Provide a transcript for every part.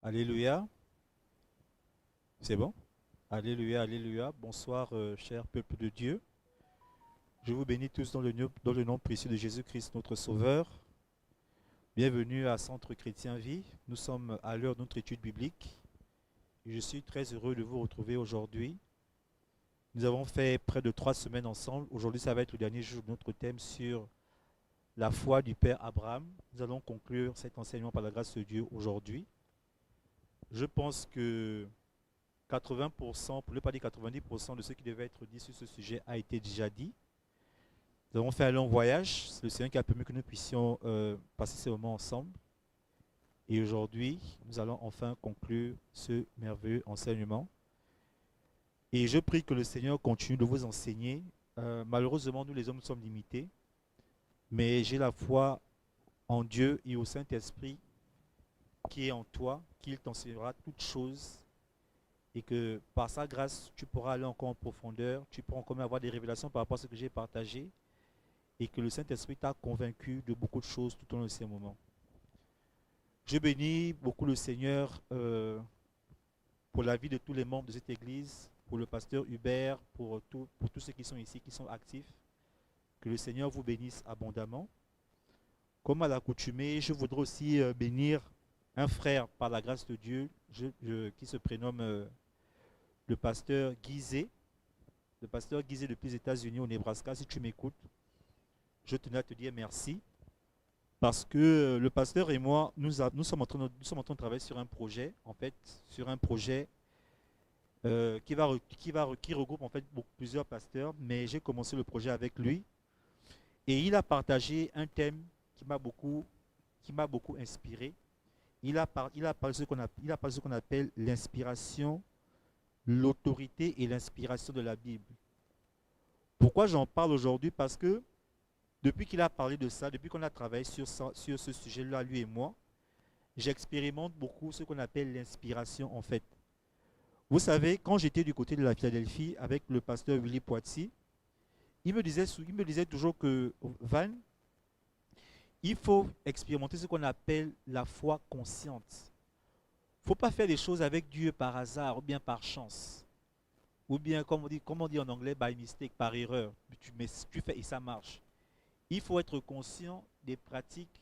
Alléluia, c'est bon? Alléluia, alléluia. Bonsoir, cher peuple de Dieu. Je vous bénis tous dans le nom précieux de Jésus-Christ, notre Sauveur. Bienvenue à Centre Chrétien Vie. Nous sommes à l'heure de notre étude biblique. Et je suis très heureux de vous retrouver aujourd'hui. Nous avons fait près de 3 semaines ensemble. Aujourd'hui, ça va être le dernier jour de notre thème sur la foi du Père Abraham. Nous allons conclure cet enseignement par la grâce de Dieu aujourd'hui. Je pense que 80%, pour ne pas dire 90% de ce qui devait être dit sur ce sujet a été déjà dit. Nous avons fait un long voyage. C'est le Seigneur qui a permis que nous puissions passer ces moments ensemble. Et aujourd'hui, nous allons enfin conclure ce merveilleux enseignement. Et je prie que le Seigneur continue de vous enseigner. Malheureusement, nous les hommes sommes limités. Mais j'ai la foi en Dieu et au Saint-Esprit qui est en toi, qu'il t'enseignera toutes choses et que par sa grâce, tu pourras aller encore en profondeur, tu pourras encore avoir des révélations par rapport à ce que j'ai partagé et que le Saint-Esprit t'a convaincu de beaucoup de choses tout au long de ces moments. Je bénis beaucoup le Seigneur pour la vie de tous les membres de cette église, pour le pasteur Hubert, pour tous ceux qui sont ici, qui sont actifs. Que le Seigneur vous bénisse abondamment. Comme à l'accoutumée, je voudrais aussi bénir un frère par la grâce de Dieu qui se prénomme le pasteur Guizé. Le pasteur Guizé depuis les États-Unis au Nebraska. Si tu m'écoutes, je tenais à te dire merci parce que le pasteur et moi, nous sommes en train de travailler sur un projet, en fait, sur un projet qui regroupe en fait plusieurs pasteurs, mais j'ai commencé le projet avec lui et il a partagé un thème qui m'a beaucoup inspiré. Il a parlé de ce qu'on appelle l'inspiration, l'autorité et l'inspiration de la Bible. Pourquoi j'en parle aujourd'hui? Parce que depuis qu'il a parlé de ça, depuis qu'on a travaillé sur ce sujet-là, lui et moi, j'expérimente beaucoup ce qu'on appelle l'inspiration en fait. Vous savez, quand j'étais du côté de la Philadelphie avec le pasteur Willy Poitiers, il me disait toujours que Van, il faut expérimenter ce qu'on appelle la foi consciente. Il ne faut pas faire des choses avec Dieu par hasard ou bien par chance. Ou bien, comme on dit en anglais, by mistake, par erreur. Tu fais et ça marche. Il faut être conscient des pratiques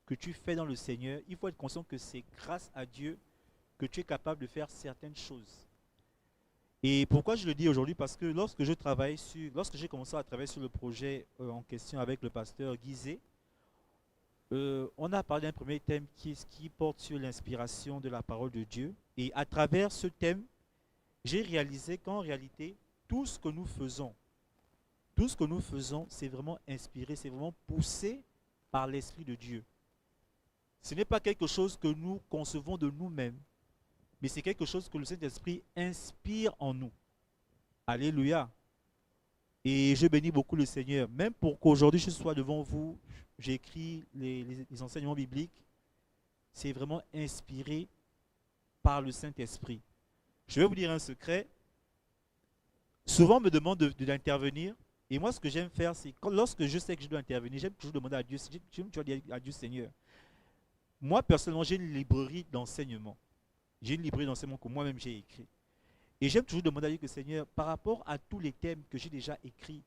que tu fais dans le Seigneur. Il faut être conscient que c'est grâce à Dieu que tu es capable de faire certaines choses. Et pourquoi je le dis aujourd'hui? Parce que lorsque j'ai commencé à travailler sur le projet en question avec le pasteur Guizé, on a parlé d'un premier thème qui porte sur l'inspiration de la parole de Dieu. Et à travers ce thème, j'ai réalisé qu'en réalité, tout ce que nous faisons, tout ce que nous faisons, c'est vraiment inspiré, c'est vraiment poussé par l'Esprit de Dieu. Ce n'est pas quelque chose que nous concevons de nous-mêmes, mais c'est quelque chose que le Saint-Esprit inspire en nous. Alléluia. Et je bénis beaucoup le Seigneur. Même pour qu'aujourd'hui je sois devant vous, j'écris les enseignements bibliques, c'est vraiment inspiré par le Saint-Esprit. Je vais vous dire un secret. Souvent on me demande d'intervenir. Et moi, ce que j'aime faire, c'est lorsque je sais que je dois intervenir, j'aime toujours demander à Dieu, j'aime toujours dire à Dieu, Seigneur. Moi, personnellement, j'ai une librairie d'enseignement. J'ai une librairie d'enseignement que moi-même j'ai écrit. Et j'aime toujours demander à Dieu que, Seigneur, par rapport à tous les thèmes que j'ai déjà écrits,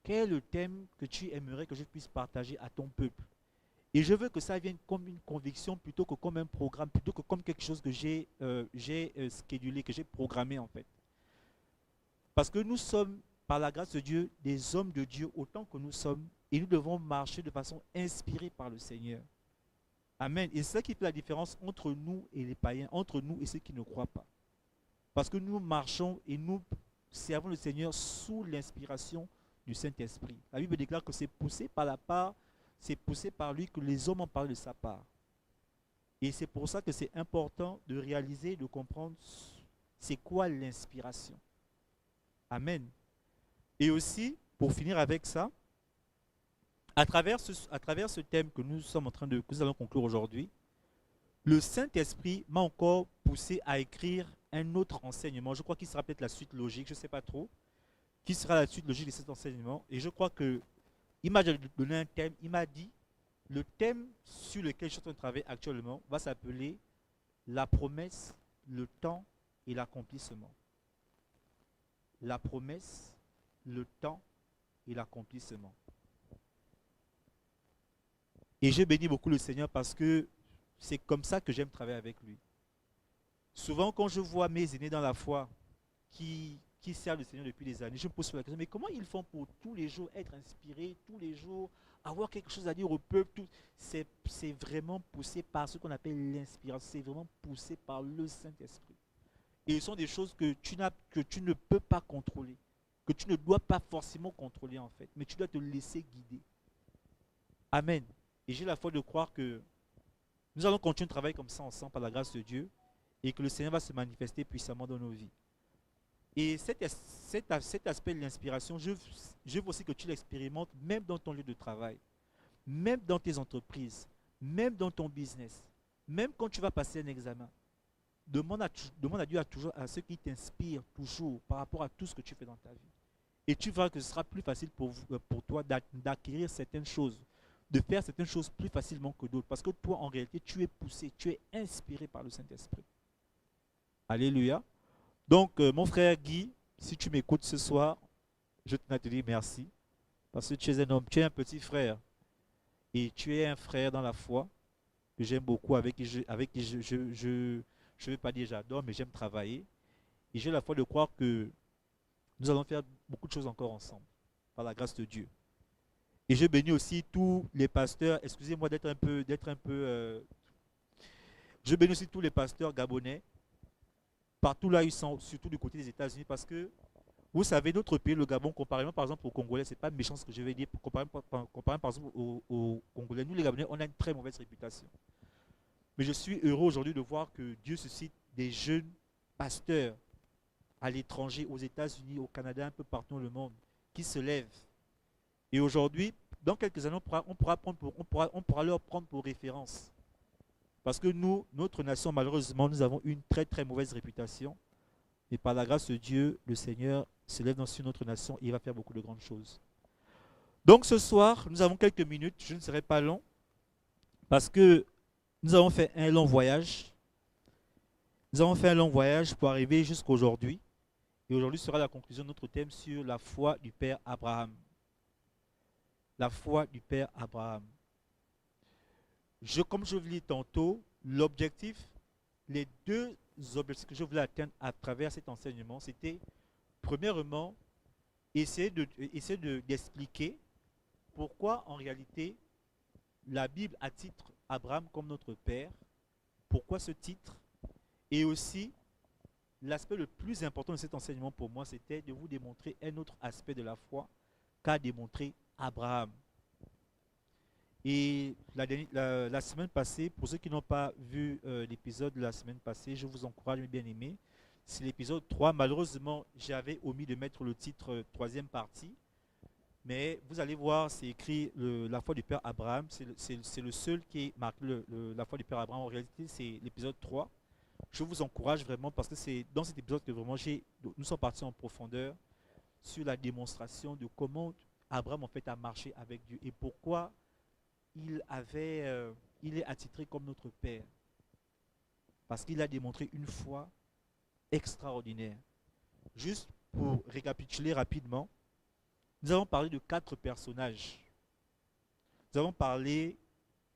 quel est le thème que tu aimerais que je puisse partager à ton peuple? Et je veux que ça vienne comme une conviction plutôt que comme un programme, plutôt que comme quelque chose que j'ai schedulé, que j'ai programmé en fait. Parce que nous sommes, par la grâce de Dieu, des hommes de Dieu autant que nous sommes, et nous devons marcher de façon inspirée par le Seigneur. Amen. Et c'est ça qui fait la différence entre nous et les païens, entre nous et ceux qui ne croient pas. Parce que nous marchons et nous servons le Seigneur sous l'inspiration du Saint-Esprit. La Bible déclare que c'est poussé par lui que les hommes en parlent de sa part. Et c'est pour ça que c'est important de réaliser, de comprendre c'est quoi l'inspiration. Amen. Et aussi, pour finir avec ça, à travers ce thème que que nous allons conclure aujourd'hui, le Saint-Esprit m'a encore poussé à écrire un autre enseignement. Je crois qu'il sera peut-être la suite logique, je ne sais pas trop, qui sera la suite logique de cet enseignement. Et je crois que il m'a donné un thème, il m'a dit, le thème sur lequel je suis en train de travailler actuellement va s'appeler La promesse, le temps et l'accomplissement. La promesse, le temps et l'accomplissement. Et je bénis beaucoup le Seigneur parce que c'est comme ça que j'aime travailler avec lui. Souvent, quand je vois mes aînés dans la foi qui servent le Seigneur depuis des années, je me pose la question, mais comment ils font pour tous les jours être inspirés, tous les jours avoir quelque chose à dire au peuple? C'est vraiment poussé par ce qu'on appelle l'inspiration, c'est vraiment poussé par le Saint-Esprit. Et ce sont des choses que tu ne peux pas contrôler, que tu ne dois pas forcément contrôler en fait, mais tu dois te laisser guider. Amen. Et j'ai la foi de croire que nous allons continuer de travailler comme ça ensemble par la grâce de Dieu et que le Seigneur va se manifester puissamment dans nos vies. Et cet aspect de l'inspiration, je veux aussi que tu l'expérimentes même dans ton lieu de travail, même dans tes entreprises, même dans ton business, même quand tu vas passer un examen. Demande à Dieu à ce qui t'inspire toujours par rapport à tout ce que tu fais dans ta vie. Et tu verras que ce sera plus facile pour toi d'acquérir certaines choses, de faire certaines choses plus facilement que d'autres. Parce que toi, en réalité, tu es poussé, tu es inspiré par le Saint-Esprit. Alléluia. Donc, mon frère Guy, si tu m'écoutes ce soir, je tenais à te dire merci. Parce que tu es un homme, tu es un petit frère. Et tu es un frère dans la foi que j'aime beaucoup, avec qui je ne vais pas dire j'adore, mais j'aime travailler. Et j'ai la foi de croire que nous allons faire beaucoup de choses encore ensemble, par la grâce de Dieu. Et je bénis aussi tous les pasteurs, excusez-moi je bénis aussi tous les pasteurs gabonais, partout là où ils sont, surtout du côté des États-Unis, parce que vous savez, notre pays, le Gabon, comparément par exemple aux Congolais, c'est pas méchant ce que je vais dire, comparément par exemple aux Congolais, nous les Gabonais, on a une très mauvaise réputation. Mais je suis heureux aujourd'hui de voir que Dieu suscite des jeunes pasteurs à l'étranger, aux États-Unis, au Canada, un peu partout dans le monde, qui se lèvent. Et aujourd'hui, dans quelques années, on pourra leur prendre pour référence. Parce que nous, notre nation, malheureusement, nous avons une très très mauvaise réputation. Et par la grâce de Dieu, le Seigneur se lève dans notre nation et il va faire beaucoup de grandes choses. Donc ce soir, nous avons quelques minutes, je ne serai pas long, parce que nous avons fait un long voyage. Nous avons fait un long voyage pour arriver jusqu'à aujourd'hui. Et aujourd'hui sera la conclusion de notre thème sur la foi du Père Abraham. La foi du Père Abraham. Comme je vous l'ai dit tantôt, l'objectif, les deux objectifs que je voulais atteindre à travers cet enseignement, c'était, premièrement, essayer d'expliquer pourquoi en réalité la Bible a titre Abraham comme notre Père, pourquoi ce titre, et aussi l'aspect le plus important de cet enseignement pour moi, c'était de vous démontrer un autre aspect de la foi qu'a démontré Abraham. Et la semaine passée, pour ceux qui n'ont pas vu l'épisode de la semaine passée, je vous encourage, mes bien-aimés. C'est l'épisode 3. Malheureusement, j'avais omis de mettre le titre troisième partie. Mais vous allez voir, c'est écrit la foi du Père Abraham. C'est le seul qui est marqué la foi du Père Abraham. En réalité, c'est l'épisode 3. Je vous encourage vraiment parce que c'est dans cet épisode que vraiment nous sommes partis en profondeur sur la démonstration de comment Abraham en fait a marché avec Dieu et pourquoi il est attitré comme notre Père. Parce qu'il a démontré une foi extraordinaire. Juste pour récapituler rapidement, nous avons parlé de 4 personnages. Nous avons parlé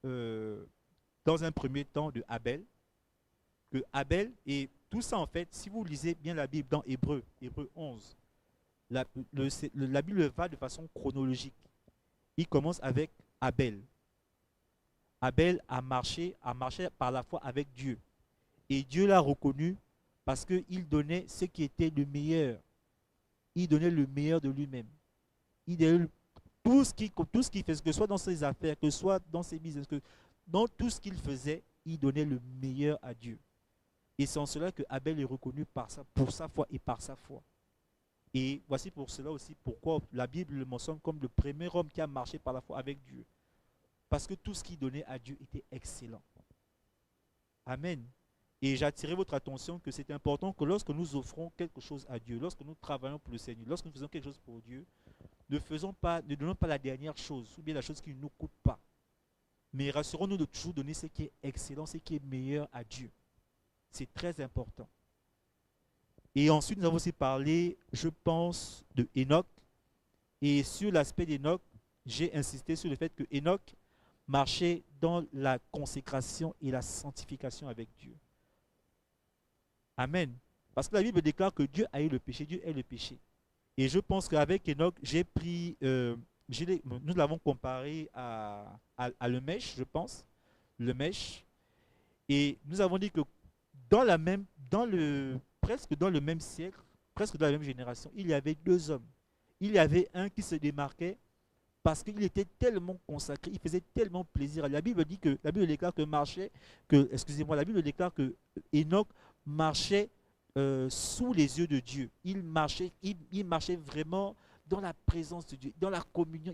dans un premier temps de Abel. Que Abel, et tout ça en fait, si vous lisez bien la Bible dans Hébreu 11, la Bible va de façon chronologique. Il commence avec Abel. Abel a marché par la foi avec Dieu. Et Dieu l'a reconnu parce qu'il donnait ce qui était le meilleur. Il donnait le meilleur de lui-même. Il donnait tout ce qu'il fait, que ce soit dans ses affaires, que ce soit dans ses business, dans tout ce qu'il faisait, il donnait le meilleur à Dieu. Et c'est en cela que Abel est reconnu pour sa foi et par sa foi. Et voici pour cela aussi pourquoi la Bible le mentionne comme le premier homme qui a marché par la foi avec Dieu. Parce que tout ce qu'il donnait à Dieu était excellent. Amen. Et j'attirais votre attention que c'est important que lorsque nous offrons quelque chose à Dieu, lorsque nous travaillons pour le Seigneur, lorsque nous faisons quelque chose pour Dieu, ne donnons pas la dernière chose, ou bien la chose qui ne nous coûte pas. Mais rassurons-nous de toujours donner ce qui est excellent, ce qui est meilleur à Dieu. C'est très important. Et ensuite, nous avons aussi parlé, je pense, de Enoch. Et sur l'aspect d'Enoch, j'ai insisté sur le fait que Enoch marchait dans la consécration et la sanctification avec Dieu. Amen. Parce que la Bible déclare que Dieu a eu le péché, Dieu est le péché. Et je pense qu'avec Enoch, j'ai pris, nous l'avons comparé à le mèche, je pense, le mèche. Et nous avons dit que presque dans le même siècle, presque dans la même génération, il y avait deux hommes. Il y avait un qui se démarquait parce qu'il était tellement consacré, il faisait tellement plaisir. La Bible dit que, la Bible déclare excusez-moi, la Bible déclare que Enoch marchait sous les yeux de Dieu. Il marchait vraiment dans la présence de Dieu, dans la communion.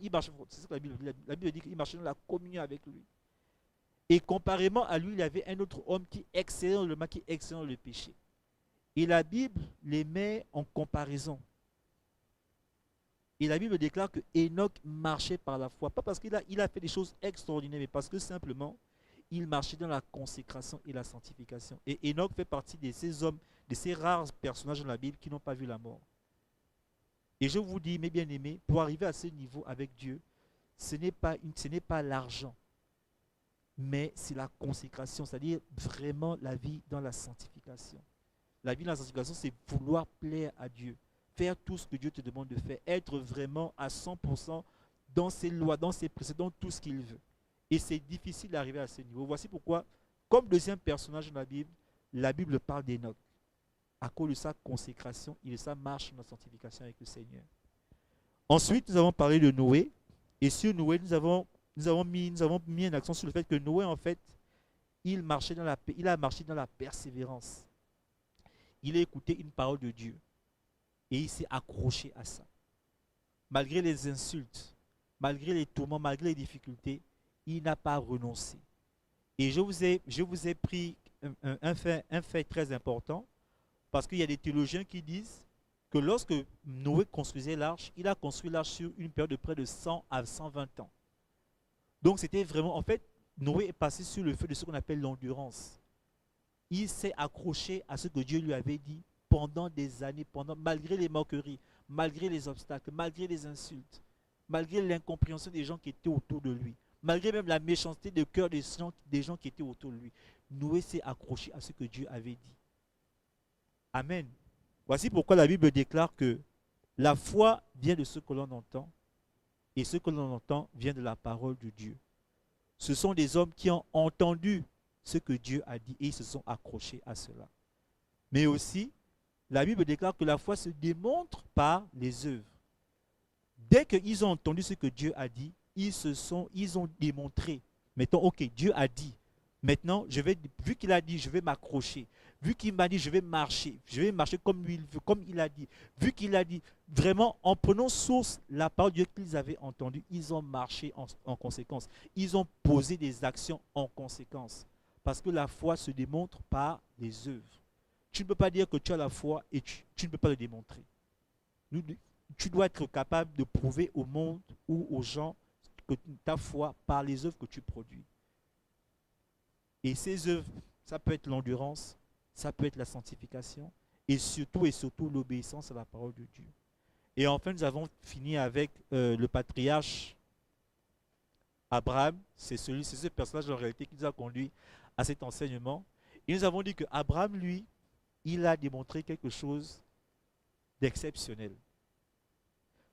C'est ce que la Bible dit qu'il marchait dans la communion avec lui. Et comparément à lui, il y avait un autre homme qui excellait dans le mal, qui excellait dans le péché. Et la Bible les met en comparaison. Et la Bible déclare que Enoch marchait par la foi. Pas parce qu'il a fait des choses extraordinaires, mais parce que simplement, il marchait dans la consécration et la sanctification. Et Enoch fait partie de ces hommes, de ces rares personnages dans la Bible qui n'ont pas vu la mort. Et je vous dis, mes bien-aimés, pour arriver à ce niveau avec Dieu, ce n'est pas l'argent, mais c'est la consécration, c'est-à-dire vraiment la vie dans la sanctification. La vie dans la sanctification, c'est vouloir plaire à Dieu. Faire tout ce que Dieu te demande de faire, être vraiment à 100% dans ses lois, dans ses préceptes, dans tout ce qu'il veut. Et c'est difficile d'arriver à ce niveau. Voici pourquoi, comme deuxième personnage dans la Bible parle d'Enoch. À cause de sa consécration et de sa marche dans la sanctification avec le Seigneur. Ensuite, nous avons parlé de Noé. Et sur Noé, nous avons mis un accent sur le fait que Noé, en fait, il a marché dans la persévérance. Il a écouté une parole de Dieu. Et il s'est accroché à ça. Malgré les insultes, malgré les tourments, malgré les difficultés, il n'a pas renoncé. Et je vous ai pris un fait très important, parce qu'il y a des théologiens qui disent que lorsque Noé construisait l'arche, il a construit l'arche sur une période de près de 100 à 120 ans. Donc c'était vraiment, en fait, Noé est passé sur le feu de ce qu'on appelle l'endurance. Il s'est accroché à ce que Dieu lui avait dit pendant des années, malgré les moqueries, malgré les obstacles, malgré les insultes, malgré l'incompréhension des gens qui étaient autour de lui, malgré même la méchanceté de cœur des gens qui étaient autour de lui. Noé s'est accroché à ce que Dieu avait dit. Amen. Voici pourquoi la Bible déclare que la foi vient de ce que l'on entend, et ce que l'on entend vient de la parole de Dieu. Ce sont des hommes qui ont entendu ce que Dieu a dit et ils se sont accrochés à cela. Mais aussi, la Bible déclare que la foi se démontre par les œuvres. Dès qu'ils ont entendu ce que Dieu a dit, ils ont démontré. Mettons, ok, Dieu a dit. Maintenant, vu qu'il a dit, je vais m'accrocher. Vu qu'il m'a dit, je vais marcher comme lui il veut, comme il a dit. Vu qu'il a dit, vraiment, en prenant source la parole de Dieu qu'ils avaient entendue, ils ont marché en conséquence. Ils ont posé des actions en conséquence. Parce que la foi se démontre par les œuvres. Tu ne peux pas dire que tu as la foi et tu ne peux pas le démontrer. Tu dois être capable de prouver au monde ou aux gens que ta foi par les œuvres que tu produis. Et ces œuvres, ça peut être l'endurance, ça peut être la sanctification, et surtout l'obéissance à la parole de Dieu. Et enfin, nous avons fini avec le patriarche Abraham. C'est ce personnage en réalité qui nous a conduit à cet enseignement. Et nous avons dit que Abraham, lui, il a démontré quelque chose d'exceptionnel.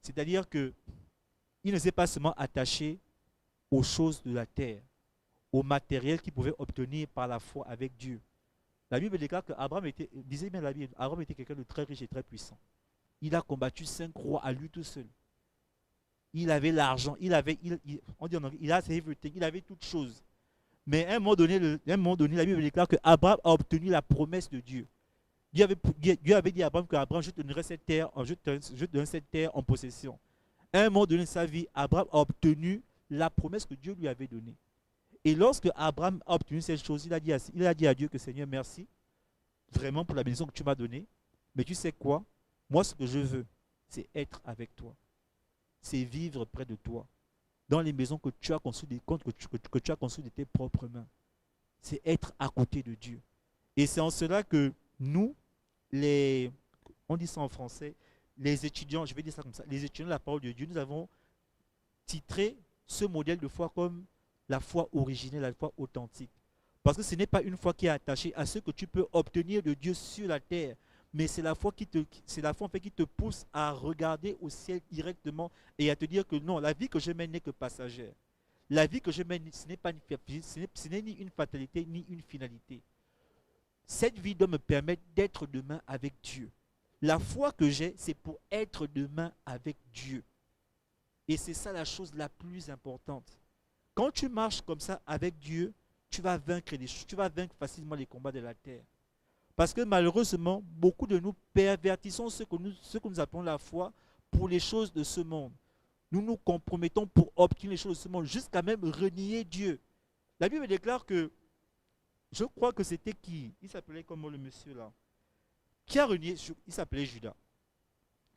C'est-à-dire qu'il ne s'est pas seulement attaché aux choses de la terre, au matériel qu'il pouvait obtenir par la foi avec Dieu. La Bible déclare qu'Abraham Abraham était quelqu'un de très riche et très puissant. Il a combattu 5 rois à lui tout seul. Il avait l'argent, il avait toutes choses. Mais à un moment donné, la Bible déclare qu'Abraham a obtenu la promesse de Dieu. Dieu avait dit à Abraham qu'Abraham, je te donnerai cette terre, je te donne cette terre en possession. À un moment donné de sa vie, Abraham a obtenu la promesse que Dieu lui avait donnée. Et lorsque Abraham a obtenu cette chose, il a dit à Dieu que Seigneur, merci vraiment pour la bénédiction que tu m'as donnée. Mais tu sais quoi? Moi, ce que je veux, c'est être avec toi. C'est vivre près de toi. Dans les maisons que tu as construites, que tu as construites de tes propres mains. C'est être à côté de Dieu. Et c'est en cela que nous, les, on dit ça en français, les étudiants, je vais dire ça comme ça, les étudiants de la parole de Dieu, nous avons titré ce modèle de foi comme la foi originelle, la foi authentique. Parce que ce n'est pas une foi qui est attachée à ce que tu peux obtenir de Dieu sur la terre, mais c'est la foi c'est la foi en fait qui te pousse à regarder au ciel directement et à te dire que non, la vie que je mène n'est que passagère. La vie que je mène, ce n'est ni une fatalité ni une finalité. Cette vie doit me permettre d'être demain avec Dieu. La foi que j'ai, c'est pour être demain avec Dieu. Et c'est ça la chose la plus importante. Quand tu marches comme ça avec Dieu, tu vas vaincre facilement les combats de la terre. Parce que malheureusement, beaucoup de nous pervertissons ce que nous appelons la foi pour les choses de ce monde. Nous nous compromettons pour obtenir les choses de ce monde, jusqu'à même renier Dieu. La Bible déclare que, je crois que c'était qui? Il s'appelait comment le monsieur là? Qui a renié? Il s'appelait Judas.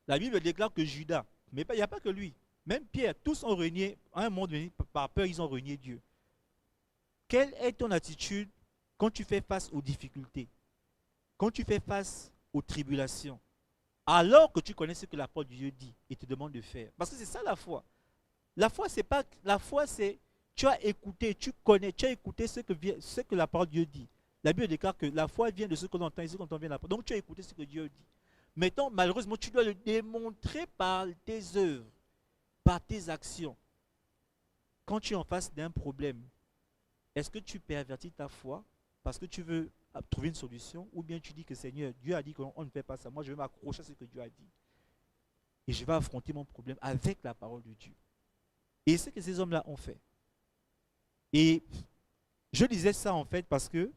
La Bible déclare que Judas, mais il n'y a pas que lui, même Pierre, tous ont renié, à un moment donné, par peur, ils ont renié Dieu. Quelle est ton attitude quand tu fais face aux difficultés, quand tu fais face aux tribulations, alors que tu connais ce que la parole de Dieu dit et te demande de faire? Parce que c'est ça la foi. La foi, c'est pas, la foi, c'est tu as écouté, tu connais, tu as écouté ce que la parole de Dieu dit. La Bible déclare que la foi vient de ce que l'on entend et ce qu'on entend vient de la parole. Donc tu as écouté ce que Dieu dit. Maintenant, malheureusement, tu dois le démontrer par tes œuvres, par tes actions. Quand tu es en face d'un problème, est-ce que tu pervertis ta foi parce que tu veux trouver une solution, ou bien tu dis que Seigneur, Dieu a dit qu'on ne fait pas ça. Moi, je vais m'accrocher à ce que Dieu a dit. Et je vais affronter mon problème avec la parole de Dieu. Et c'est ce que ces hommes-là ont fait. Et je disais ça en fait parce que,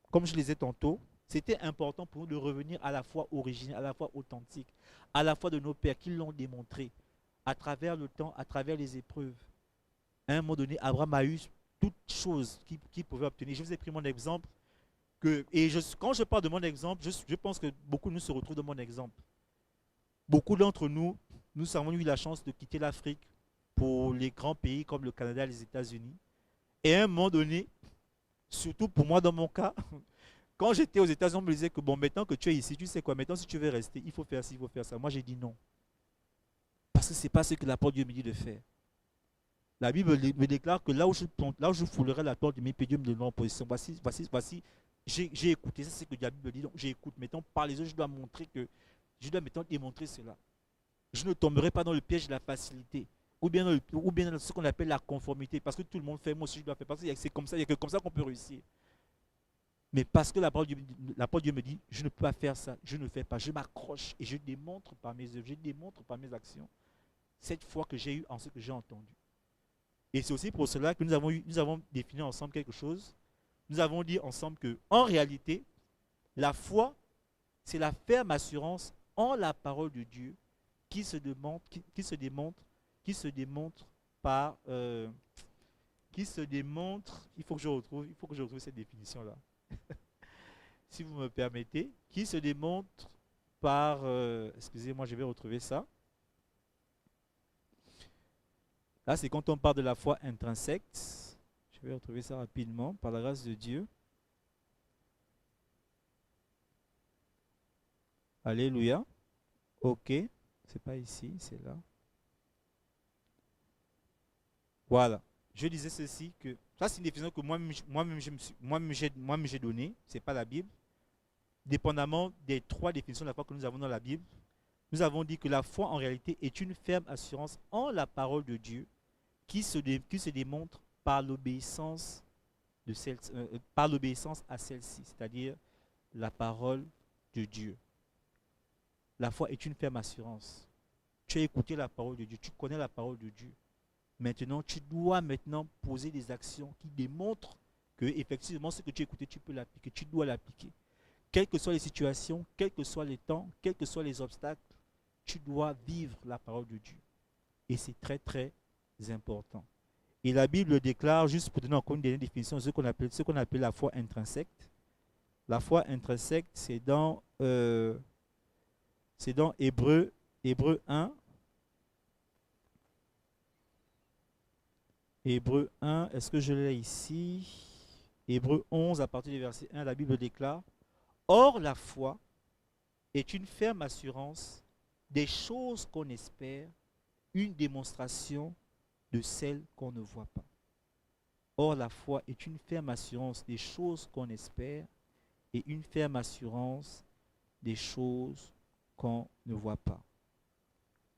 comme je le disais tantôt, c'était important pour nous de revenir à la foi originelle, à la foi authentique, à la foi de nos pères qui l'ont démontré à travers le temps, à travers les épreuves. À un moment donné, Abraham a eu toutes choses qu'il pouvait obtenir. Je vous ai pris mon exemple. Quand je parle de mon exemple, je pense que beaucoup de nous se retrouvent dans mon exemple. Beaucoup d'entre nous, nous avons eu la chance de quitter l'Afrique pour les grands pays comme le Canada et les États-Unis. Et à un moment donné, surtout pour moi dans mon cas, quand j'étais aux États-Unis, on me disait que bon, maintenant que tu es ici, tu sais quoi, maintenant si tu veux rester, il faut faire ci, il faut faire ça. Moi j'ai dit non. Parce que ce n'est pas ce que la parole de Dieu me dit de faire. La Bible me déclare que là où je foulerai la porte de mes pieds, Dieu me donnera en position. Voici, j'ai écouté, ça c'est ce que la Bible dit, donc j'écoute. Maintenant, par les autres, je dois montrer que, je dois maintenant démontrer cela. Je ne tomberai pas dans le piège de la facilité, ou bien dans ce qu'on appelle la conformité, parce que tout le monde fait, moi aussi je dois faire, parce que c'est comme ça, il n'y a que comme ça qu'on peut réussir. Mais parce que la parole de Dieu me dit, je ne peux pas faire ça, je ne le fais pas, je m'accroche et je démontre par mes œuvres, je démontre par mes actions cette foi que j'ai eue en ce que j'ai entendu. Et c'est aussi pour cela que nous avons défini ensemble quelque chose. Nous avons dit ensemble que, en réalité, la foi, c'est la ferme assurance en la parole de Dieu qui se démontre par, il faut que je retrouve cette définition-là. Si vous me permettez, qui se démontre par, excusez-moi, je vais retrouver ça. Là, c'est quand on parle de la foi intrinsèque. Je vais retrouver ça rapidement, par la grâce de Dieu. Alléluia. Ok. C'est pas ici, c'est là. Voilà. Je disais ceci, que ça c'est une définition que moi-même j'ai donnée. Ce n'est pas la Bible. Dépendamment des trois définitions de la foi que nous avons dans la Bible, nous avons dit que la foi en réalité est une ferme assurance en la parole de Dieu qui se démontre par l'obéissance à celle-ci, c'est-à-dire la parole de Dieu. La foi est une ferme assurance. Tu as écouté la parole de Dieu, tu connais la parole de Dieu. Maintenant, tu dois poser des actions qui démontrent que effectivement ce que tu as écouté, tu peux l'appliquer, tu dois l'appliquer. Quelles que soient les situations, quels que soient les temps, quels que soient les obstacles, tu dois vivre la parole de Dieu. Et c'est très, très important. Et la Bible déclare, juste pour donner encore une dernière définition, ce qu'on appelle la foi intrinsèque. La foi intrinsèque, c'est dans Hébreu 1. Hébreu 1, est-ce que je l'ai ici? Hébreu 11, à partir du verset 1, la Bible déclare Or, la foi est une ferme assurance des choses qu'on espère, une démonstration de celles qu'on ne voit pas. Or, la foi est une ferme assurance des choses qu'on espère et une ferme assurance des choses qu'on ne voit pas.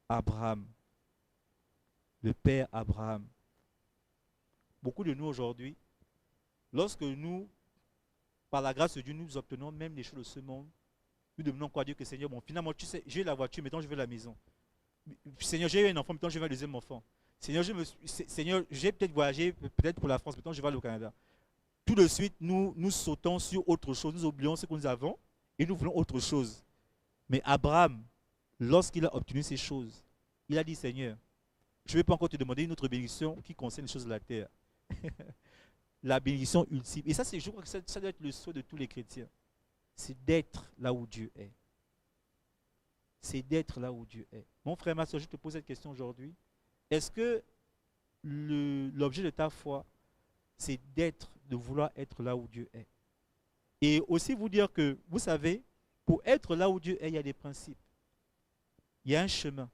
Abraham, le père Abraham. Beaucoup de nous aujourd'hui, lorsque nous, par la grâce de Dieu, nous obtenons même les choses de ce monde, nous demandons quoi à Dieu que Seigneur, bon, finalement, tu sais, j'ai la voiture, maintenant je veux la maison. Seigneur, j'ai eu un enfant, maintenant je veux un deuxième enfant. Seigneur, Seigneur, j'ai peut-être voyagé, peut-être pour la France, maintenant je vais aller au Canada. Tout de suite, nous sautons sur autre chose, nous oublions ce que nous avons et nous voulons autre chose. Mais Abraham, lorsqu'il a obtenu ces choses, il a dit, Seigneur, je ne vais pas encore te demander une autre bénédiction qui concerne les choses de la terre. La bénédiction ultime. Et ça, je crois que ça doit être le souhait de tous les chrétiens. C'est d'être là où Dieu est. C'est d'être là où Dieu est. Mon frère, ma soeur, je te pose cette question aujourd'hui. Est-ce que l'objet de ta foi, c'est d'être, de vouloir être là où Dieu est? Et aussi vous dire que, vous savez, pour être là où Dieu est, il y a des principes. Il y a un chemin.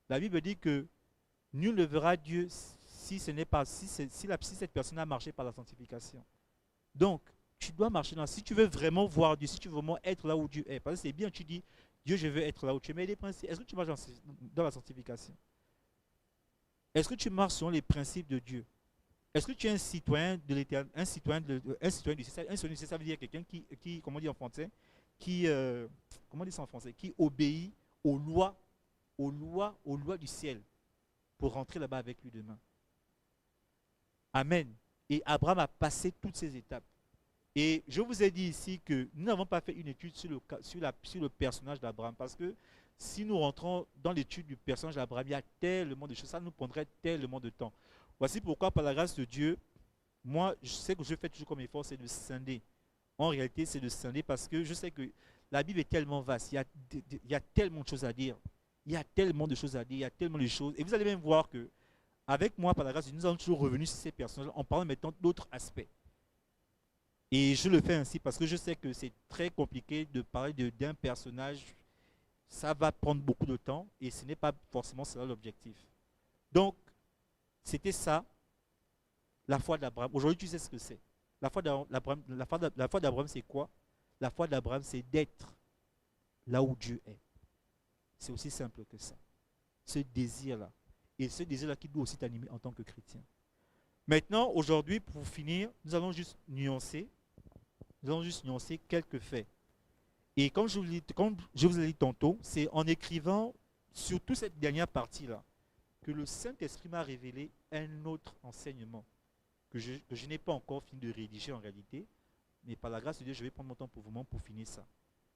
La Bible dit que nul ne verra Dieu si ce n'est pas, si cette personne a marché par la sanctification. Donc, tu dois marcher dans. Si tu veux vraiment voir Dieu, si tu veux vraiment être là où Dieu est, parce que c'est bien, tu dis, Dieu, je veux être là où tu es, mais des principes. Est-ce que tu marches dans la sanctification? Est-ce que tu marches selon les principes de Dieu? Est-ce que tu es un citoyen de l'éternel, un citoyen du ciel? Un citoyen du ciel, ça veut dire quelqu'un qui, comment on dit en français, comment on dit ça en français, qui obéit aux lois du ciel pour rentrer là-bas avec lui demain. Amen. Et Abraham a passé toutes ces étapes. Et je vous ai dit ici que nous n'avons pas fait une étude sur le personnage d'Abraham, parce que si nous rentrons dans l'étude du personnage d'Abraham, il y a tellement de choses, ça nous prendrait tellement de temps. Voici pourquoi, par la grâce de Dieu, moi, je sais que je fais toujours comme effort, c'est de scinder. En réalité, c'est de scinder parce que je sais que la Bible est tellement vaste, il y a tellement de choses à dire. Il y a tellement de choses à dire, il y a tellement de choses. Et vous allez même voir que, avec moi, par la grâce de Dieu, nous allons toujours revenir sur ces personnages en parlant maintenant d'autres aspects. Et je le fais ainsi parce que je sais que c'est très compliqué de parler d'un personnage. Ça va prendre beaucoup de temps et ce n'est pas forcément cela l'objectif. Donc, c'était ça, la foi d'Abraham. Aujourd'hui, tu sais ce que c'est. La foi d'Abraham, c'est quoi? La foi d'Abraham, c'est d'être là où Dieu est. C'est aussi simple que ça. Ce désir-là. Et ce désir-là qui doit aussi t'animer en tant que chrétien. Maintenant, aujourd'hui, pour finir, nous allons juste nuancer quelques faits. Et comme je vous l'ai dit tantôt, c'est en écrivant surtout cette dernière partie-là que le Saint-Esprit m'a révélé un autre enseignement que je n'ai pas encore fini de rédiger en réalité, mais par la grâce de Dieu, je vais prendre mon temps pour finir ça.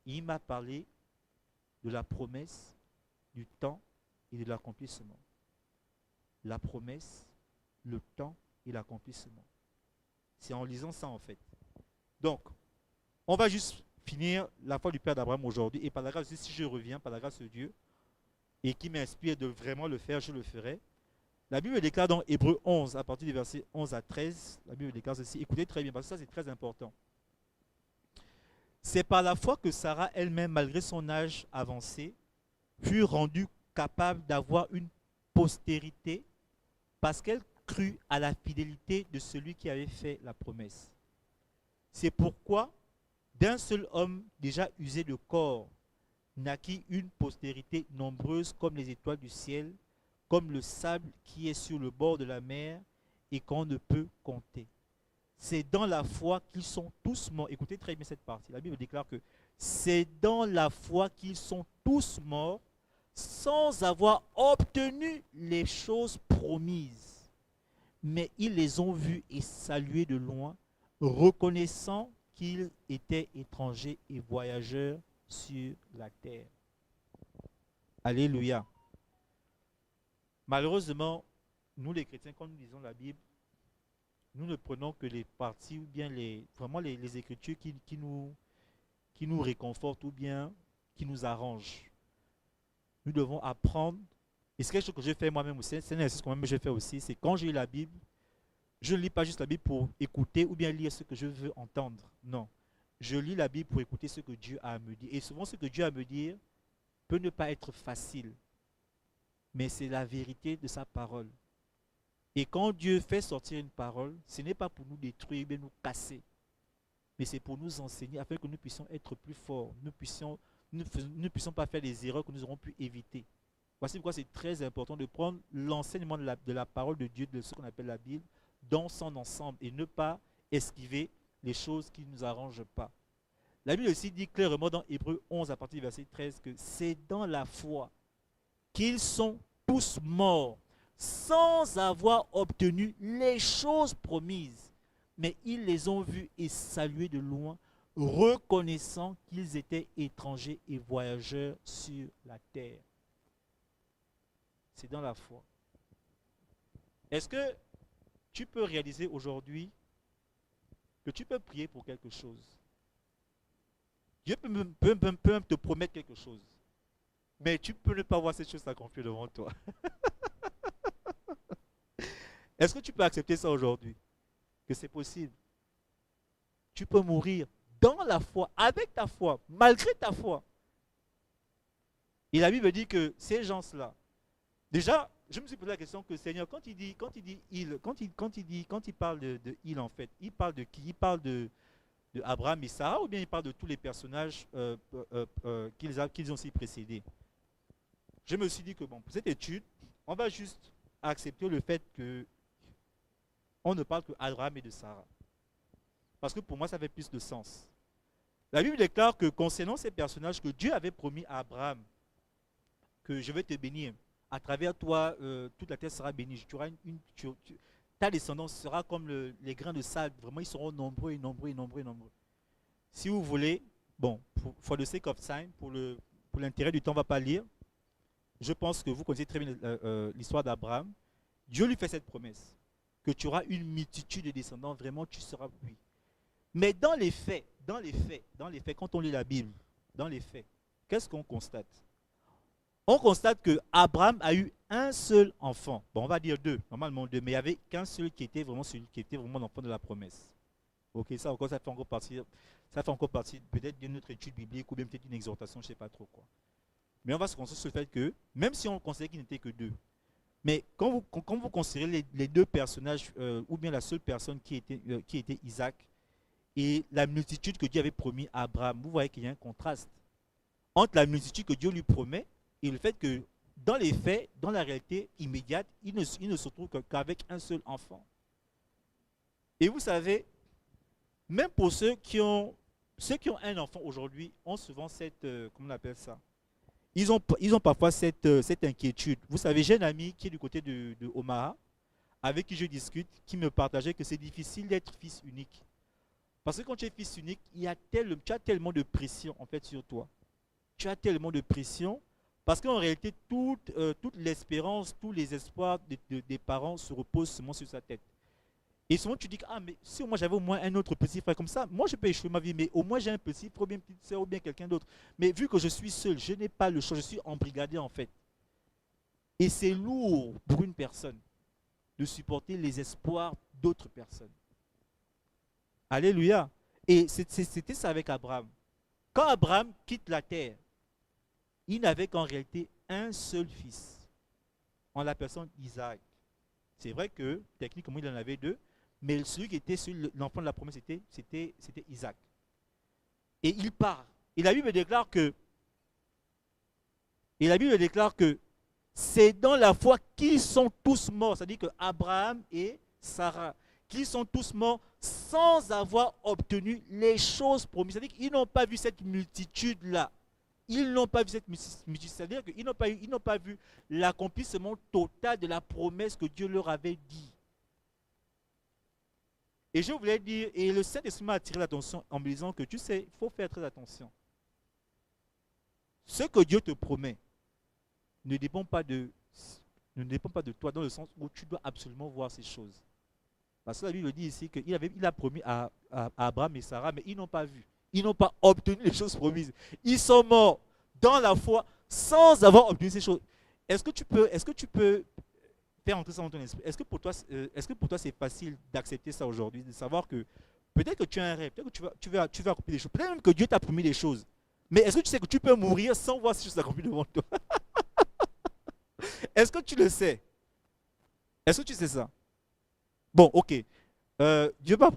Il m'a parlé de la promesse, du temps et de l'accomplissement. La promesse, le temps et l'accomplissement. C'est en lisant ça en fait. Donc, on va juste finir la foi du Père d'Abraham aujourd'hui. Et par la grâce de Dieu, si je reviens, par la grâce de Dieu, et qui m'inspire de vraiment le faire, je le ferai. La Bible déclare dans Hébreux 11, à partir du verset 11 à 13, la Bible déclare ceci. Écoutez très bien, parce que ça c'est très important. C'est par la foi que Sarah elle-même, malgré son âge avancé, fut rendue capable d'avoir une postérité parce qu'elle crut à la fidélité de celui qui avait fait la promesse. C'est pourquoi, d'un seul homme déjà usé de corps, naquit une postérité nombreuse comme les étoiles du ciel, comme le sable qui est sur le bord de la mer et qu'on ne peut compter. C'est dans la foi qu'ils sont tous morts. Écoutez très bien cette partie. La Bible déclare que c'est dans la foi qu'ils sont tous morts sans avoir obtenu les choses promises. Mais ils les ont vus et salués de loin, reconnaissant qu'ils étaient étrangers et voyageurs sur la terre. Alléluia. Malheureusement, nous les chrétiens, quand nous lisons la Bible, nous ne prenons que les parties ou bien vraiment les écritures qui nous réconfortent ou bien qui nous arrangent. Nous devons apprendre, et c'est quelque chose que je fais moi-même aussi, c'est un exercice que moi-même je fais aussi, c'est quand je lis la Bible, je ne lis pas juste la Bible pour écouter ou bien lire ce que je veux entendre. Non. je lis la Bible pour écouter ce que Dieu a à me dire. Et souvent, ce que Dieu a à me dire peut ne pas être facile, mais c'est la vérité de sa parole. Et quand Dieu fait sortir une parole, ce n'est pas pour nous détruire, mais nous casser, mais c'est pour nous enseigner afin que nous puissions être plus forts, nous ne puissions pas faire des erreurs que nous aurons pu éviter. Voici pourquoi c'est très important de prendre l'enseignement de la parole de Dieu, de ce qu'on appelle la Bible, dans son ensemble et ne pas esquiver les choses qui ne nous arrangent pas. La Bible aussi dit clairement dans Hébreux 11 à partir du verset 13 que c'est dans la foi qu'ils sont tous morts sans avoir obtenu les choses promises, mais ils les ont vus et salués de loin, reconnaissant qu'ils étaient étrangers et voyageurs sur la terre. C'est dans la foi. Est-ce que tu peux réaliser aujourd'hui que tu peux prier pour quelque chose? Dieu peut même te promettre quelque chose, mais tu peux ne pas voir cette chose s'accomplir devant toi. Est-ce que tu peux accepter ça aujourd'hui? Que c'est possible? Tu peux mourir dans la foi, avec ta foi, malgré ta foi. Et la Bible dit que ces gens-là, déjà, je me suis posé la question que Seigneur, quand il parle de il en fait, il parle de qui? Il parle de Abraham et Sarah, ou bien il parle de tous les personnages qu'ils ont aussi précédés? Je me suis dit que bon, pour cette étude, on va juste accepter le fait que on ne parle que d'Abraham et de Sarah. Parce que pour moi, ça fait plus de sens. La Bible déclare que concernant ces personnages, que Dieu avait promis à Abraham que je vais te bénir. À travers toi, toute la terre sera bénie. Ta descendance sera comme les grains de sable. Vraiment, ils seront nombreux et nombreux et nombreux et nombreux. Si vous voulez, bon, for the sake of time, pour l'intérêt du temps, on ne va pas lire. Je pense que vous connaissez très bien l'histoire d'Abraham. Dieu lui fait cette promesse, que tu auras une multitude de descendants, vraiment tu seras oui. Mais dans les faits, quand on lit la Bible, dans les faits, qu'est-ce qu'on constate? On constate que Abraham a eu un seul enfant. Bon, on va dire deux, normalement deux, mais il n'y avait qu'un seul qui était vraiment celui qui était vraiment l'enfant de la promesse. Ok, ça fait encore partie peut-être d'une autre étude biblique ou bien peut-être d'une exhortation, je ne sais pas trop quoi. Mais on va se concentrer sur le fait que, même si on considère qu'il n'était que deux, mais quand vous considérez les deux personnages, ou bien la seule personne qui était Isaac, et la multitude que Dieu avait promis à Abraham, vous voyez qu'il y a un contraste entre la multitude que Dieu lui promet et le fait que dans les faits, dans la réalité immédiate, il ne se trouve qu'avec un seul enfant. Et vous savez, même pour ceux qui ont un enfant aujourd'hui, ont souvent cette, comment on appelle ça? Ils ont parfois cette inquiétude. Vous savez, j'ai un ami qui est du côté de Omaha, avec qui je discute, qui me partageait que c'est difficile d'être fils unique. Parce que quand tu es fils unique, tu as tellement de pression en fait sur toi. Tu as tellement de pression parce qu'en réalité, toute l'espérance, tous les espoirs des parents se reposent seulement sur sa tête. Et souvent tu dis que mais si moi j'avais au moins un autre petit frère comme ça, moi je peux échouer ma vie, mais au moins j'ai un petit frère ou bien une petite soeur ou bien quelqu'un d'autre. Mais vu que je suis seul, je n'ai pas le choix, je suis embrigadé en fait. Et c'est lourd pour une personne de supporter les espoirs d'autres personnes. Alléluia. Et c'était ça avec Abraham. Quand Abraham quitte la terre, il n'avait qu'en réalité un seul fils, en la personne d'Isaac. C'est vrai que techniquement il en avait deux, mais celui qui était l'enfant de la promesse, c'était Isaac. Et il part. Et la Bible déclare que c'est dans la foi qu'ils sont tous morts. C'est-à-dire que Abraham et Sarah, qu'ils sont tous morts sans avoir obtenu les choses promises. C'est-à-dire qu'ils n'ont pas vu cette multitude-là. Ils n'ont pas vu cette multitude. C'est-à-dire qu'ils n'ont pas vu l'accomplissement total de la promesse que Dieu leur avait dit. Et je voulais dire, et le Saint-Esprit m'a attiré l'attention en me disant que tu sais, il faut faire très attention. Ce que Dieu te promet ne dépend pas de toi, dans le sens où tu dois absolument voir ces choses. Parce que la Bible dit ici qu'il a promis à Abraham et Sarah, mais ils n'ont pas vu. Ils n'ont pas obtenu les choses promises. Ils sont morts dans la foi sans avoir obtenu ces choses. Est-ce que tu peux faire entrer ça dans ton esprit? Est-ce que pour toi c'est facile d'accepter ça aujourd'hui, de savoir que Peut-être que tu as un rêve, peut-être que tu vas accomplir des choses. Peut-être même que Dieu t'a promis des choses. Mais est-ce que tu sais que tu peux mourir sans voir ces choses s'accomplir devant toi? Est-ce que tu le sais? Est-ce que tu sais ça? Bon, ok. Dieu a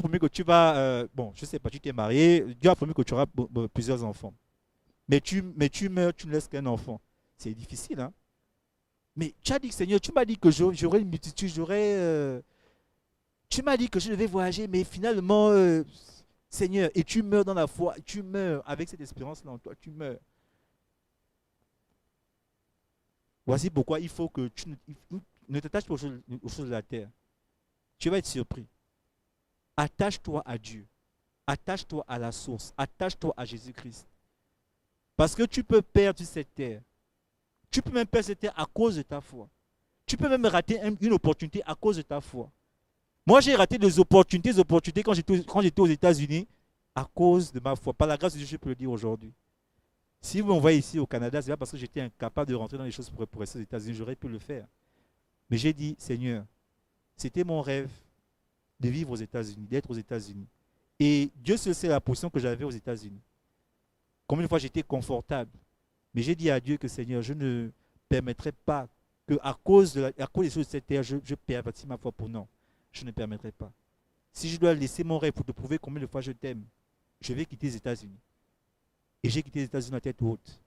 promis que tu vas... bon, je sais pas, tu t'es marié. Dieu a promis que tu auras plusieurs enfants. Mais tu meurs, tu ne laisses qu'un enfant. C'est difficile, hein? Mais tu as dit, Seigneur, tu m'as dit que j'aurais une multitude, tu m'as dit que je devais voyager, mais finalement, Seigneur, et tu meurs dans la foi, tu meurs avec cette espérance-là en toi, tu meurs. Voici pourquoi il faut que ne t'attaches pas aux choses de la terre. Tu vas être surpris. Attache-toi à Dieu. Attache-toi à la source. Attache-toi à Jésus-Christ. Parce que tu peux perdre cette terre. Tu peux même perdre cette terre à cause de ta foi. Tu peux même rater une opportunité à cause de ta foi. Moi, j'ai raté des opportunités quand j'étais aux États-Unis à cause de ma foi. Par la grâce de Dieu, je peux le dire aujourd'hui. Si vous m'envoyez ici au Canada, c'est pas parce que j'étais incapable de rentrer dans les choses pour rester aux États-Unis. J'aurais pu le faire. Mais j'ai dit, Seigneur, c'était mon rêve de vivre aux États-Unis, d'être aux États-Unis. Et Dieu seul sait la position que j'avais aux États-Unis. Combien de fois j'étais confortable. Mais j'ai dit à Dieu que, Seigneur, je ne permettrai pas que à cause des choses de cette terre, je pervertis ma foi pour non. Je ne permettrai pas. Si je dois laisser mon rêve pour te prouver combien de fois je t'aime, je vais quitter les États-Unis. Et j'ai quitté les États-Unis à tête haute.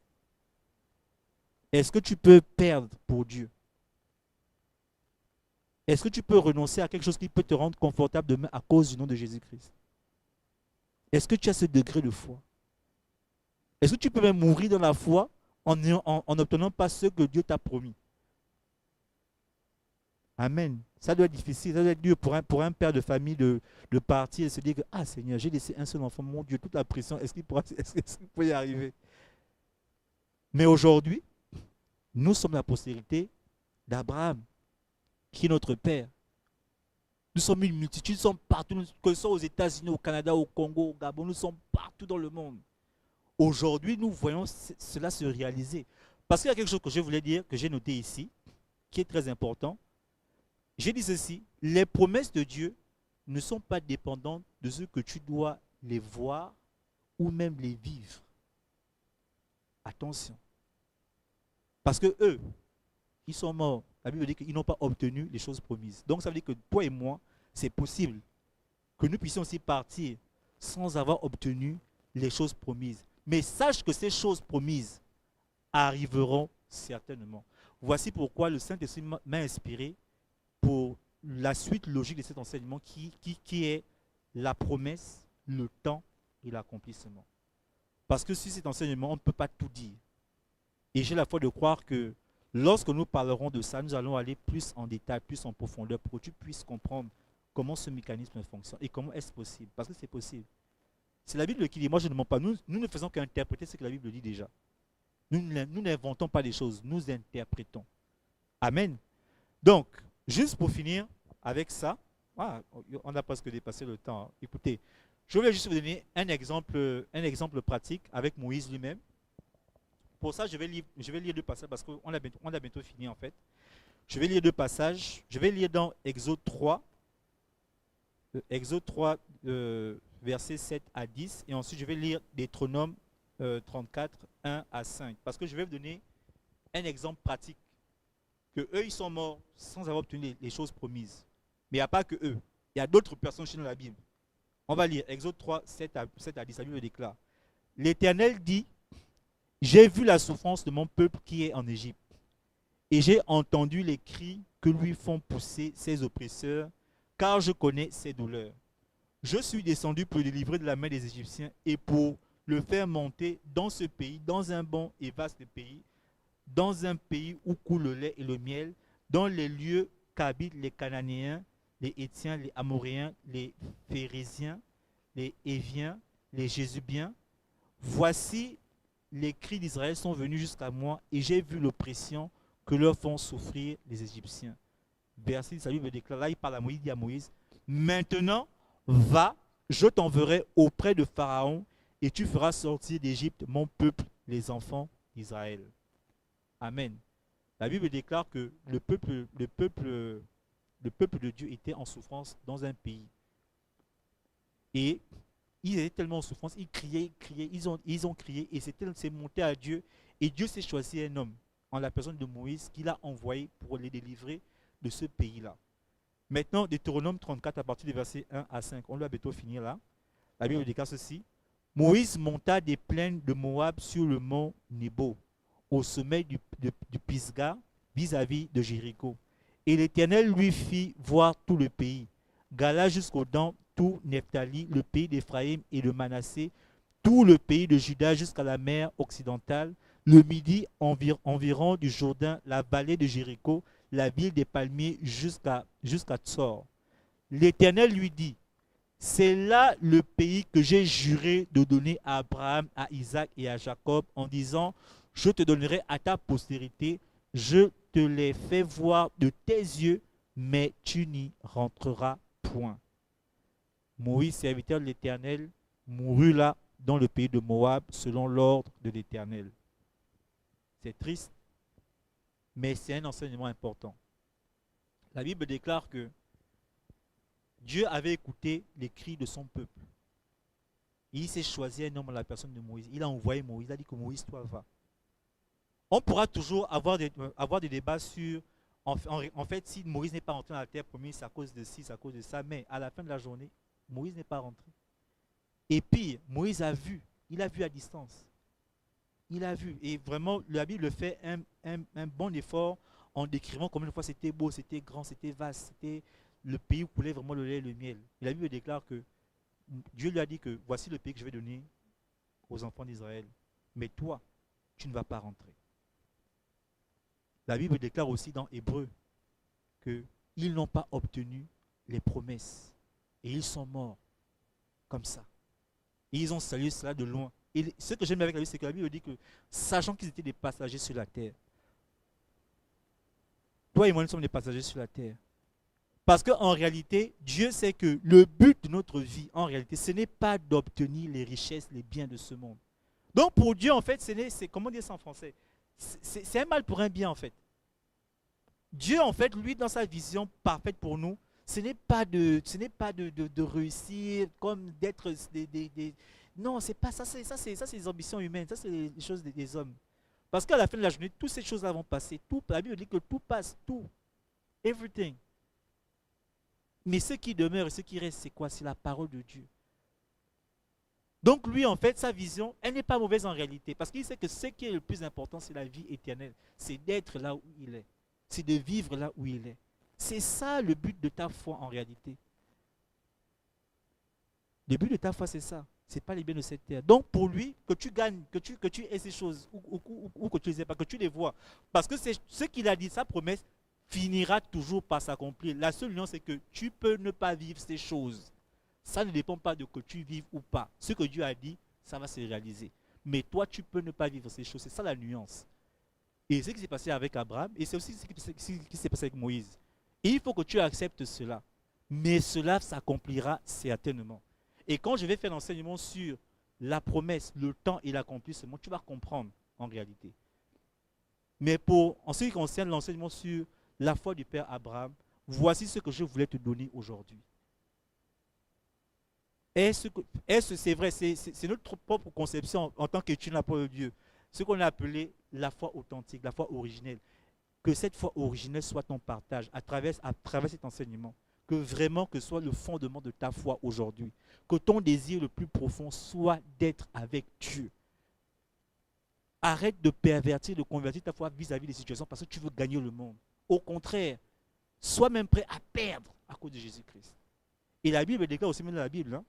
Est-ce que tu peux perdre pour Dieu? Est-ce que tu peux renoncer à quelque chose qui peut te rendre confortable demain à cause du nom de Jésus-Christ? Est-ce que tu as ce degré de foi? Est-ce que tu peux même mourir dans la foi en n'obtenant pas ce que Dieu t'a promis? Amen. Ça doit être difficile, ça doit être dur pour un père de famille de partir et se dire que, ah Seigneur, j'ai laissé un seul enfant, mon Dieu, toute la pression, est-ce qu'il peut y arriver? Mais aujourd'hui, nous sommes la postérité d'Abraham, qui est notre père. Nous sommes une multitude, nous sommes partout, que ce soit aux États-Unis, au Canada, au Congo, au Gabon, nous sommes partout dans le monde. Aujourd'hui, nous voyons cela se réaliser. Parce qu'il y a quelque chose que je voulais dire, que j'ai noté ici, qui est très important. J'ai dit ceci, les promesses de Dieu ne sont pas dépendantes de ce que tu dois les voir ou même les vivre. Attention. Parce que eux, ils sont morts. La Bible dit qu'ils n'ont pas obtenu les choses promises. Donc ça veut dire que toi et moi, c'est possible que nous puissions aussi partir sans avoir obtenu les choses promises. Mais sache que ces choses promises arriveront certainement. Voici pourquoi le Saint-Esprit m'a inspiré pour la suite logique de cet enseignement qui est la promesse, le temps et l'accomplissement. Parce que sur cet enseignement, on ne peut pas tout dire. Et j'ai la foi de croire que lorsque nous parlerons de ça, nous allons aller plus en détail, plus en profondeur pour que tu puisses comprendre comment ce mécanisme fonctionne et comment est-ce possible. Parce que c'est possible. C'est la Bible qui dit, moi je ne mens pas, nous ne faisons qu'interpréter ce que la Bible dit déjà. Nous n'inventons pas des choses, nous interprétons. Amen. Donc, juste pour finir avec ça, on a presque dépassé le temps. Hein. Écoutez, je voulais juste vous donner un exemple pratique avec Moïse lui-même. Pour ça, je vais lire deux passages parce qu'on a bientôt fini en fait. Je vais lire deux passages. Je vais lire dans Exode 3, versets 7 à 10. Et ensuite, je vais lire Deutéronome 34, 1 à 5. Parce que je vais vous donner un exemple pratique. Que eux, ils sont morts sans avoir obtenu les choses promises. Mais il n'y a pas que eux. Il y a d'autres personnes chez nous dans la Bible. On va lire Exode 3, 7 à 10. La Bible déclare. L'Éternel dit, j'ai vu la souffrance de mon peuple qui est en Égypte. Et j'ai entendu les cris que lui font pousser ses oppresseurs, car je connais ses douleurs. Je suis descendu pour le délivrer de la main des Égyptiens et pour le faire monter dans ce pays, dans un bon et vaste pays, dans un pays où coule le lait et le miel, dans les lieux qu'habitent les Cananéens, les Hétiens, les Amoréens, les Phérésiens, les Héviens, les Jésubiens. Voici, les cris d'Israël sont venus jusqu'à moi et j'ai vu l'oppression que leur font souffrir les Égyptiens. Verset 10, la Bible déclare, là il parle à Moïse, il dit à Moïse, maintenant va, je t'enverrai auprès de Pharaon et tu feras sortir d'Égypte mon peuple, les enfants d'Israël. Amen. La Bible déclare que le peuple de Dieu était en souffrance dans un pays. Et ils étaient tellement en souffrance, ils criaient, ils ont crié et c'est monté à Dieu. Et Dieu s'est choisi un homme en la personne de Moïse qu'il a envoyé pour les délivrer de ce pays-là. Maintenant, Deutéronome 34 à partir du verset 1 à 5, on doit bientôt finir là. La Bible déclare ceci. Moïse monta des plaines de Moab sur le mont Nebo, au sommet du Pisga, vis-à-vis de Jéricho. Et l'Éternel lui fit voir tout le pays, Gala jusqu'au Dan, tout Nephtali, le pays d'Éphraïm et de Manassé, tout le pays de Juda jusqu'à la mer occidentale, le midi environ du Jourdain, la vallée de Jéricho, la ville des palmiers jusqu'à Tsor. L'Éternel lui dit, c'est là le pays que j'ai juré de donner à Abraham, à Isaac et à Jacob en disant, je te donnerai à ta postérité, je te l'ai fait voir de tes yeux, mais tu n'y rentreras point. Moïse, serviteur de l'Éternel, mourut là dans le pays de Moab selon l'ordre de l'Éternel. C'est triste, mais c'est un enseignement important. La Bible déclare que Dieu avait écouté les cris de son peuple. Et il s'est choisi un homme à la personne de Moïse. Il a envoyé Moïse. Il a dit que Moïse, toi, va. On pourra toujours avoir des débats sur, en fait, si Moïse n'est pas rentré dans la terre promise, c'est à cause de ci, c'est à cause de ça. Mais à la fin de la journée, Moïse n'est pas rentré. Et puis, Moïse a vu. Il a vu à distance. Il a vu. Et vraiment, la Bible fait un bon effort en décrivant combien de fois c'était beau, c'était grand, c'était vaste, c'était le pays où coulait vraiment le lait et le miel. Et la Bible déclare que Dieu lui a dit que voici le pays que je vais donner aux enfants d'Israël. Mais toi, tu ne vas pas rentrer. La Bible déclare aussi dans Hébreu qu'ils n'ont pas obtenu les promesses. Et ils sont morts comme ça. Et ils ont salué cela de loin. Et ce que j'aime avec la Bible, c'est que la Bible dit que, sachant qu'ils étaient des passagers sur la terre, toi et moi, nous sommes des passagers sur la terre. Parce qu'en réalité, Dieu sait que le but de notre vie, en réalité, ce n'est pas d'obtenir les richesses, les biens de ce monde. Donc pour Dieu, en fait, c'est comment dire ça en français? C'est un mal pour un bien, en fait. Dieu, en fait, lui, dans sa vision parfaite pour nous, ce n'est pas de réussir, comme d'être non, c'est pas ça, c'est les ambitions humaines, ça c'est les choses des hommes. Parce qu'à la fin de la journée, toutes ces choses-là vont passer. Tout, la Bible dit que tout passe, tout. Everything. Mais ce qui demeure et ce qui reste, c'est quoi? C'est la parole de Dieu. Donc lui, en fait, sa vision, elle n'est pas mauvaise en réalité. Parce qu'il sait que ce qui est le plus important, c'est la vie éternelle. C'est d'être là où il est. C'est de vivre là où il est. C'est ça le but de ta foi en réalité. Le but de ta foi, c'est ça. Ce n'est pas les biens de cette terre. Donc pour lui, que tu gagnes, que tu aies ces choses, ou que tu les aies pas, que tu les vois. Parce que c'est ce qu'il a dit, sa promesse finira toujours par s'accomplir. La seule nuance, c'est que tu peux ne pas vivre ces choses. Ça ne dépend pas de que tu vives ou pas. Ce que Dieu a dit, ça va se réaliser. Mais toi, tu peux ne pas vivre ces choses. C'est ça la nuance. Et c'est ce qui s'est passé avec Abraham, et c'est aussi ce qui s'est passé avec Moïse. Et il faut que tu acceptes cela. Mais cela s'accomplira certainement. Et quand je vais faire l'enseignement sur la promesse, le temps et l'accomplissement, tu vas comprendre en réalité. Mais en ce qui concerne l'enseignement sur la foi du Père Abraham, voici ce que je voulais te donner aujourd'hui. C'est vrai, c'est notre propre conception en tant qu'étudiant de la parole de Dieu. Ce qu'on a appelé la foi authentique, la foi originelle. Que cette foi originelle soit ton partage à travers cet enseignement. Que vraiment que soit le fondement de ta foi aujourd'hui. Que ton désir le plus profond soit d'être avec Dieu. Arrête de pervertir, de convertir ta foi vis-à-vis des situations parce que tu veux gagner le monde. Au contraire, sois même prêt à perdre à cause de Jésus-Christ. Et la Bible déclare aussi, même dans la Bible, hein,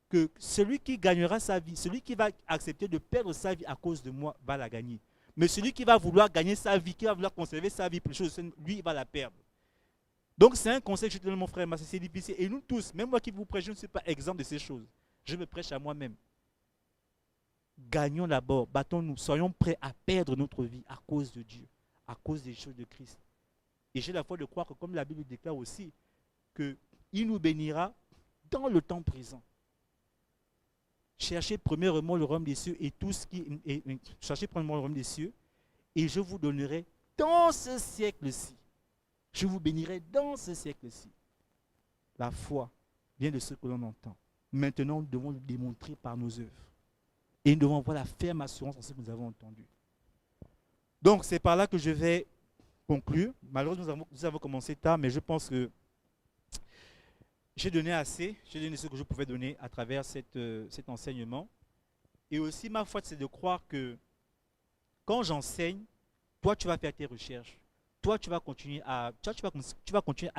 que celui qui gagnera sa vie, celui qui va accepter de perdre sa vie à cause de moi, va la gagner. Mais celui qui va vouloir gagner sa vie, qui va vouloir conserver sa vie pour les choses, lui, il va la perdre. Donc c'est un conseil que je te donne, mon frère, mais c'est difficile. Et nous tous, même moi qui vous prêche, je ne suis pas exempt de ces choses. Je me prêche à moi-même. Gagnons d'abord, battons-nous, soyons prêts à perdre notre vie à cause de Dieu, à cause des choses de Christ. Et j'ai la foi de croire que, comme la Bible déclare aussi, qu'il nous bénira dans le temps présent. Cherchez premièrement le royaume des cieux et tout ce qui cherchez premièrement le royaume des cieux et je vous donnerai dans ce siècle-ci. Je vous bénirai dans ce siècle-ci. La foi vient de ce que l'on entend. Maintenant, nous devons le démontrer par nos œuvres. Et nous devons avoir la ferme assurance en ce que nous avons entendu. Donc, c'est par là que je vais conclure. Malheureusement, nous avons commencé tard, mais je pense que j'ai donné assez. J'ai donné ce que je pouvais donner à travers cet enseignement. Et aussi, ma foi, c'est de croire que quand j'enseigne, toi, tu vas faire tes recherches. Toi, tu vas continuer à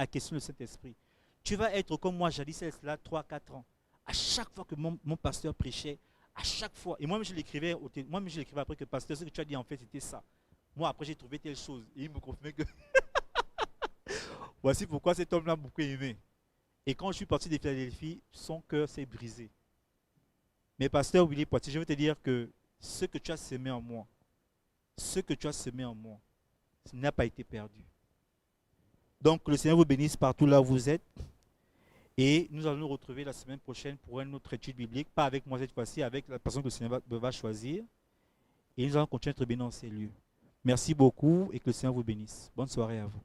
questionner le Saint-Esprit. Tu vas être comme moi, jadis, cela 3-4 ans. À chaque fois que mon pasteur prêchait, à chaque fois, et moi-même je l'écrivais après que pasteur, ce que tu as dit en fait, c'était ça. Moi, après, j'ai trouvé telle chose. Et il me confirmait que voici pourquoi cet homme-là m'a beaucoup aimé. Et quand je suis parti de Philadelphie, son cœur s'est brisé. Mais pasteur Willy Poitier, je veux te dire que ce que tu as semé en moi, ce n'a pas été perdu. Donc, le Seigneur vous bénisse partout là où vous êtes. Et nous allons nous retrouver la semaine prochaine pour une autre étude biblique, pas avec moi cette fois-ci, avec la personne que le Seigneur va choisir. Et nous allons continuer à être bénis dans ces lieux. Merci beaucoup et que le Seigneur vous bénisse. Bonne soirée à vous.